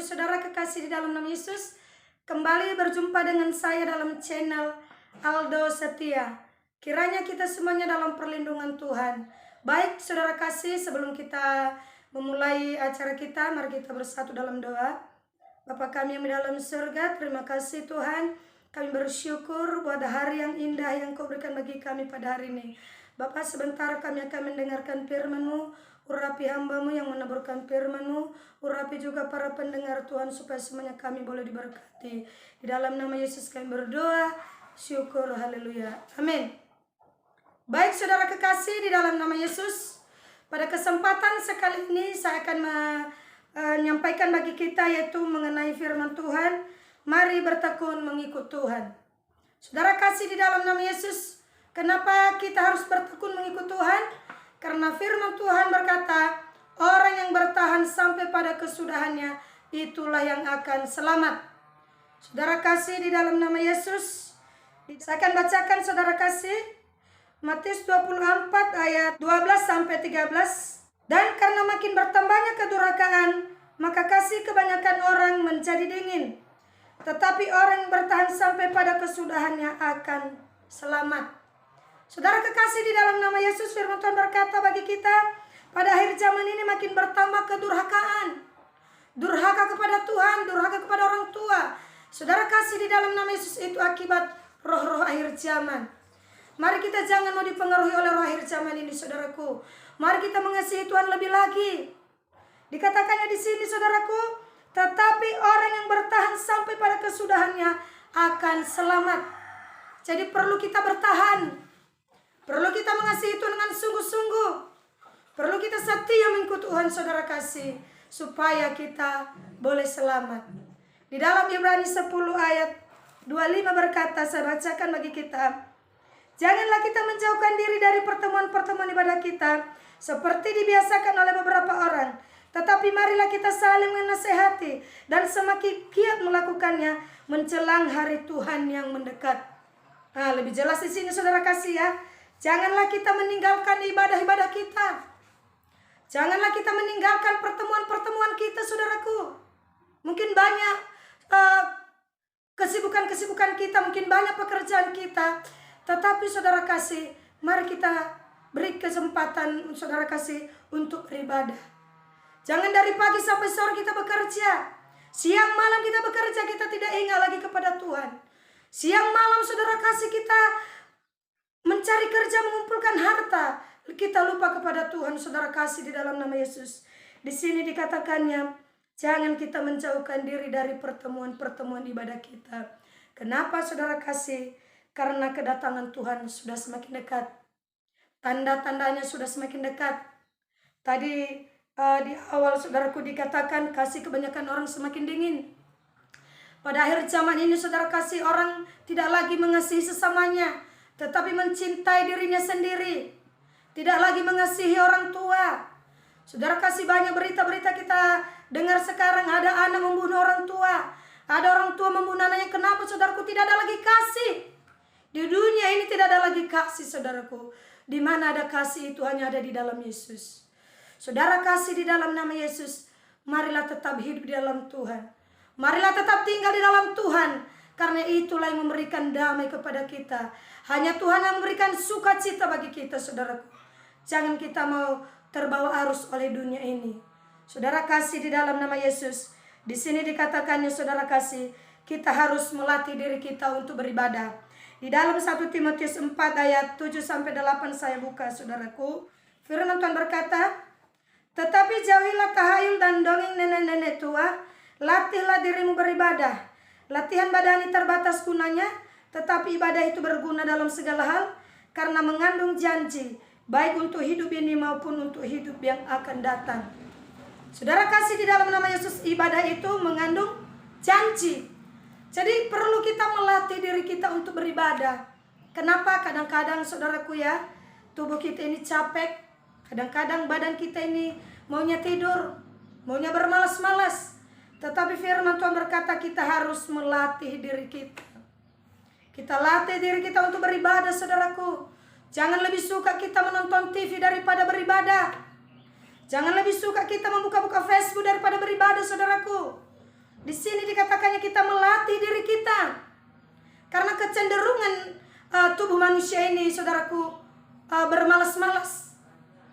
saudara kekasih di dalam nama Yesus, kembali berjumpa dengan saya dalam channel Aldo Setia. Kiranya kita semuanya dalam perlindungan Tuhan. Baik saudara kasih, sebelum kita memulai acara kita, mari kita bersatu dalam doa. Bapa kami yang di dalam surga, terima kasih Tuhan. Kami bersyukur buat hari yang indah yang Kau berikan bagi kami pada hari ini. Bapa, sebentar kami akan mendengarkan firman-Mu. Urapi hamba-Mu yang menaburkan firman-Mu. Urapi juga para pendengar Tuhan, supaya semuanya kami boleh diberkati. Di dalam nama Yesus kami berdoa. Syukur, haleluya, amin. Baik saudara kekasih di dalam nama Yesus, pada kesempatan sekali ini saya akan menyampaikan bagi kita yaitu mengenai firman Tuhan. Mari bertekun mengikut Tuhan. Saudara kasih di dalam nama Yesus, kenapa kita harus bertekun mengikut Tuhan? Karena firman Tuhan berkata, orang yang bertahan sampai pada kesudahannya, itulah yang akan selamat. Saudara kasih di dalam nama Yesus, saya akan bacakan saudara kasih Matius 24 ayat 12-13. Dan karena makin bertambahnya kedurhakaan, maka kasih kebanyakan orang menjadi dingin. Tetapi orang yang bertahan sampai pada kesudahannya akan selamat. Saudara kekasih di dalam nama Yesus, firman Tuhan berkata bagi kita, pada akhir zaman ini makin bertambah kedurhakaan. Durhaka kepada Tuhan, durhaka kepada orang tua. Saudara kasih di dalam nama Yesus, itu akibat roh-roh akhir zaman. Mari kita jangan mau dipengaruhi oleh roh akhir zaman ini, saudaraku. Mari kita mengasihi Tuhan lebih lagi. Dikatakannya di sini, saudaraku, tetapi orang yang bertahan sampai pada kesudahannya akan selamat. Jadi perlu kita bertahan. Perlu kita mengasihi Tuhan dengan sungguh-sungguh. Perlu kita setia mengikuti Tuhan, saudara kasih, supaya kita boleh selamat. Di dalam Ibrani 10 ayat 25 berkata, saya bacakan bagi kita. Janganlah kita menjauhkan diri dari pertemuan-pertemuan ibadah kita, seperti dibiasakan oleh beberapa orang. Tetapi marilah kita saling menasehati, dan semakin giat melakukannya menjelang hari Tuhan yang mendekat. Nah, lebih jelas di sini saudara kasih ya. Janganlah kita meninggalkan ibadah-ibadah kita. Janganlah kita meninggalkan pertemuan-pertemuan kita, saudaraku. Mungkin banyak kesibukan-kesibukan kita, mungkin banyak pekerjaan kita. Tetapi saudara kasih, mari kita beri kesempatan saudara kasih untuk beribadah. Jangan dari pagi sampai sore kita bekerja. Siang malam kita bekerja, kita tidak ingat lagi kepada Tuhan. Siang malam saudara kasih kita mencari kerja, mengumpulkan harta, kita lupa kepada Tuhan, saudara kasih di dalam nama Yesus. Di sini dikatakannya, jangan kita menjauhkan diri dari pertemuan-pertemuan ibadah kita. Kenapa saudara kasih? Karena kedatangan Tuhan sudah semakin dekat. Tanda-tandanya sudah semakin dekat. Tadi di awal saudaraku dikatakan kasih kebanyakan orang semakin dingin. Pada akhir zaman ini saudara kasih, orang tidak lagi mengasihi sesamanya, tetapi mencintai dirinya sendiri. Tidak lagi mengasihi orang tua. Saudara kasih, banyak berita-berita kita dengar sekarang, ada anak membunuh orang tua. Ada orang tua membunuh anaknya. Kenapa saudaraku? Tidak ada lagi kasih. Di dunia ini tidak ada lagi kasih, saudaraku. Di mana ada kasih itu hanya ada di dalam Yesus. Saudara kasih di dalam nama Yesus, marilah tetap hidup di dalam Tuhan. Marilah tetap tinggal di dalam Tuhan. Karena itulah yang memberikan damai kepada kita. Hanya Tuhan yang memberikan sukacita bagi kita, saudaraku. Jangan kita mau terbawa arus oleh dunia ini. Saudara kasih di dalam nama Yesus, di sini dikatakannya saudara kasih, kita harus melatih diri kita untuk beribadah. Di dalam 1 Timotius 4 ayat 7-8 saya buka, saudaraku. Firman Tuhan berkata, tetapi jauhilah tahayul dan dongeng nenek-nenek tua, latihlah dirimu beribadah. Latihan badani terbatas gunanya, tetapi ibadah itu berguna dalam segala hal, karena mengandung janji, baik untuk hidup ini maupun untuk hidup yang akan datang. Saudara kasih di dalam nama Yesus, ibadah itu mengandung janji. Jadi perlu kita melatih diri kita untuk beribadah. Kenapa? Kadang-kadang saudaraku ya, tubuh kita ini capek. Kadang-kadang badan kita ini maunya tidur, maunya bermalas-malas. Tetapi firman Tuhan berkata kita harus melatih diri kita. Kita latih diri kita untuk beribadah, saudaraku. Jangan lebih suka kita menonton TV daripada beribadah. Jangan lebih suka kita membuka-buka Facebook daripada beribadah, saudaraku. Di sini dikatakannya kita melatih diri kita. Karena kecenderungan tubuh manusia ini, saudaraku, bermalas-malas.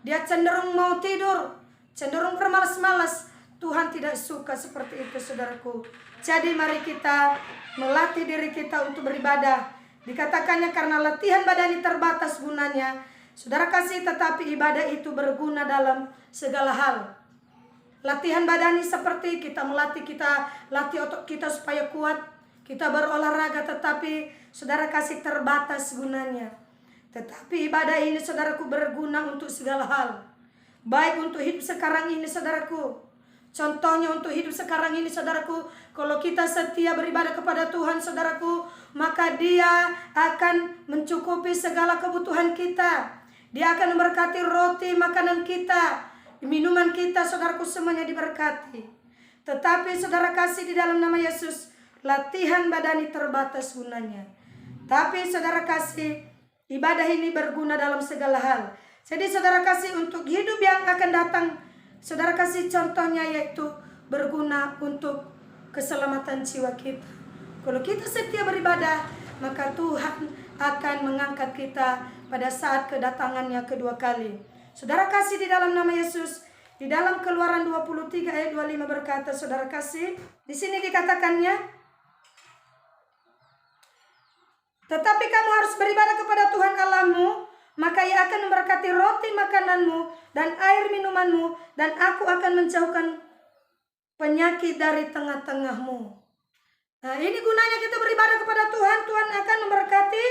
Dia cenderung mau tidur, cenderung bermalas-malas. Tuhan tidak suka seperti itu, saudaraku. Jadi mari kita melatih diri kita untuk beribadah. Dikatakannya karena latihan badani terbatas gunanya, saudara kasih, tetapi ibadah itu berguna dalam segala hal. Latihan badani seperti kita melatih, kita latih otot kita supaya kuat, kita berolahraga, tetapi saudara kasih terbatas gunanya. Tetapi ibadah ini, saudaraku, berguna untuk segala hal. Baik untuk hidup sekarang ini, saudaraku. Contohnya untuk hidup sekarang ini, saudaraku, kalau kita setia beribadah kepada Tuhan, saudaraku, maka Dia akan mencukupi segala kebutuhan kita. Dia akan memberkati roti makanan kita, minuman kita, saudaraku, semuanya diberkati. Tetapi saudara kasih, di dalam nama Yesus, latihan badani terbatas gunanya. Tapi saudara kasih, ibadah ini berguna dalam segala hal. Jadi saudara kasih, untuk hidup yang akan datang, saudara kasih, contohnya yaitu berguna untuk keselamatan jiwa kita. Kalau kita setia beribadah, maka Tuhan akan mengangkat kita pada saat kedatangannya kedua kali. Saudara kasih, di dalam nama Yesus, di dalam Keluaran 23 ayat 25 berkata, saudara kasih, di sini dikatakannya, tetapi kamu harus beribadah kepada Tuhan Allahmu, maka Ia akan memberkati roti makananmu dan air minumanmu, dan aku akan menjauhkan penyakit dari tengah-tengahmu. Nah, ini gunanya kita beribadah kepada Tuhan. Tuhan akan memberkati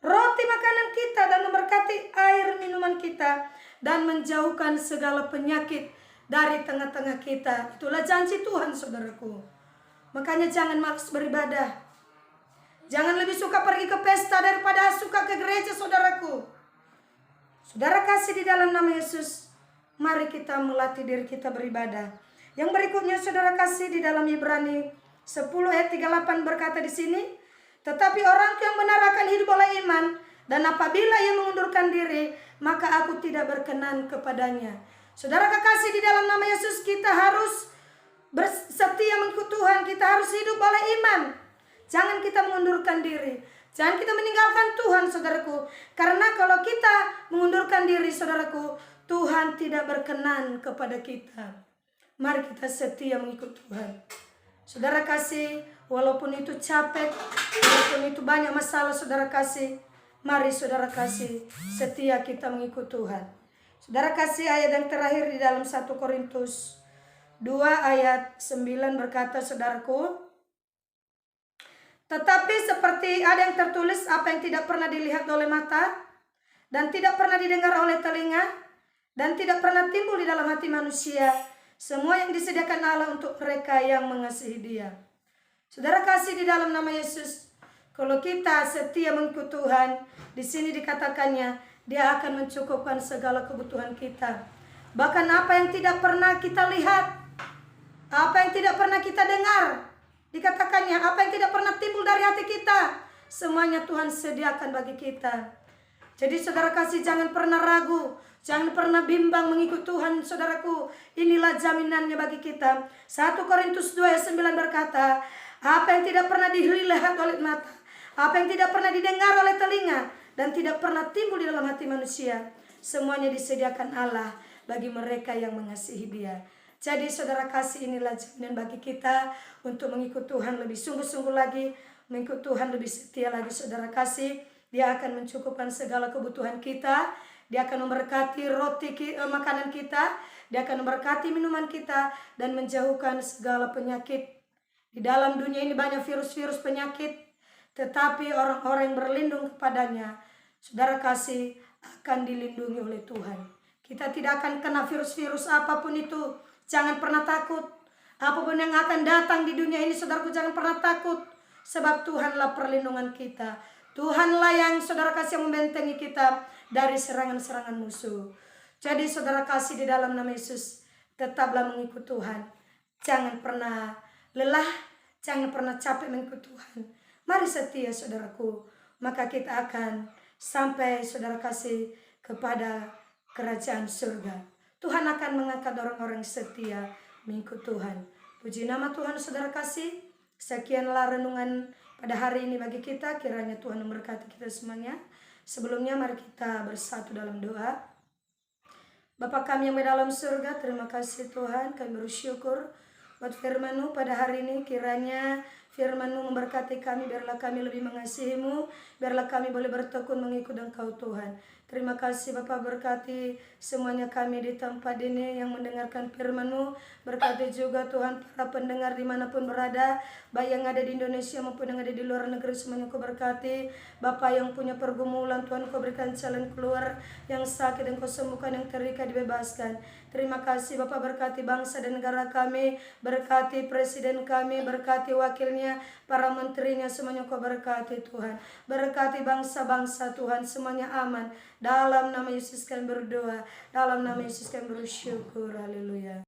roti makanan kita dan memberkati air minuman kita, dan menjauhkan segala penyakit dari tengah-tengah kita. Itulah janji Tuhan, saudaraku. Makanya jangan malas beribadah. Jangan lebih suka pergi ke pesta daripada suka ke gereja, saudaraku. Saudara kasih, di dalam nama Yesus, mari kita melatih diri kita beribadah. Yang berikutnya, saudara kasih, di dalam Ibrani 10 ayat 38 berkata di sini, tetapi orang yang benar akan hidup oleh iman, dan apabila ia mengundurkan diri, maka aku tidak berkenan kepadanya. Saudara kekasih, di dalam nama Yesus, kita harus setia mengikut Tuhan. Kita harus hidup oleh iman. Jangan kita mengundurkan diri. Jangan kita meninggalkan Tuhan, saudaraku. Karena kalau kita mengundurkan diri, saudaraku, Tuhan tidak berkenan kepada kita. Mari kita setia mengikut Tuhan. Saudara kasih, walaupun itu capek, walaupun itu banyak masalah, saudara kasih, mari saudara kasih, setia kita mengikut Tuhan. Saudara kasih, ayat yang terakhir di dalam 1 Korintus 2 ayat 9 berkata, saudaraku, tetapi seperti ada yang tertulis, apa yang tidak pernah dilihat oleh mata, dan tidak pernah didengar oleh telinga, dan tidak pernah timbul di dalam hati manusia, semua yang disediakan Allah untuk mereka yang mengasihi Dia. Saudara kasih, di dalam nama Yesus, kalau kita setia mengikut Tuhan, di sini dikatakannya, Dia akan mencukupkan segala kebutuhan kita. Bahkan apa yang tidak pernah kita lihat, apa yang tidak pernah kita dengar, dikatakannya, apa yang tidak pernah timbul dari hati kita, semuanya Tuhan sediakan bagi kita. Jadi saudara kasih, jangan pernah ragu, jangan pernah bimbang mengikut Tuhan, saudaraku. Inilah jaminannya bagi kita. 1 Korintus 2 ayat 9 berkata, apa yang tidak pernah dilihat oleh mata, apa yang tidak pernah didengar oleh telinga, dan tidak pernah timbul di dalam hati manusia, semuanya disediakan Allah bagi mereka yang mengasihi Dia. Jadi saudara kasih, inilah jaminan bagi kita untuk mengikut Tuhan lebih sungguh-sungguh lagi, mengikut Tuhan lebih setia lagi. Saudara kasih, Dia akan mencukupkan segala kebutuhan kita. Dia akan memberkati roti makanan kita, Dia akan memberkati minuman kita, dan menjauhkan segala penyakit. Di dalam dunia ini banyak virus-virus penyakit, tetapi orang-orang yang berlindung kepadanya, saudara kasih, akan dilindungi oleh Tuhan. Kita tidak akan kena virus-virus apapun itu. Jangan pernah takut. Apapun yang akan datang di dunia ini, saudaraku, jangan pernah takut. Sebab Tuhanlah perlindungan kita. Tuhanlah yang saudara kasih membentengi kita dari serangan-serangan musuh. Jadi saudara kasih, di dalam nama Yesus, tetaplah mengikut Tuhan. Jangan pernah lelah, jangan pernah capek mengikut Tuhan. Mari setia, saudaraku. Maka kita akan sampai, saudara kasih, kepada kerajaan surga. Tuhan akan mengangkat orang-orang setia mengikut Tuhan. Puji nama Tuhan saudara kasih. Sekianlah renungan pada hari ini bagi kita. Kiranya Tuhan memberkati kita semuanya. Sebelumnya mari kita bersatu dalam doa. Bapa kami yang di dalam surga, terima kasih Tuhan. Kami bersyukur buat firman-Mu pada hari ini. Kiranya firman-Mu memberkati kami. Biarlah kami lebih mengasihi-Mu. Biarlah kami boleh bertekun mengikut Engkau Tuhan. Terima kasih Bapa, berkati semuanya kami di tempat ini yang mendengarkan firman-Mu. Berkati juga Tuhan para pendengar dimanapun berada, baik yang ada di Indonesia maupun yang ada di luar negeri, semuanya Kau berkati. Bapa yang punya pergumulan Tuhan, Kau berikan jalan keluar. Yang sakit yang Kau sembuhkan, yang terikat dibebaskan. Terima kasih Bapa, berkati bangsa dan negara kami, berkati presiden kami, berkati wakilnya, para menterinya, semuanya Kau berkati Tuhan. Berkati bangsa-bangsa Tuhan, semuanya aman. Dalam nama Yesus kami berdoa, dalam nama Yesus kami bersyukur. Haleluya.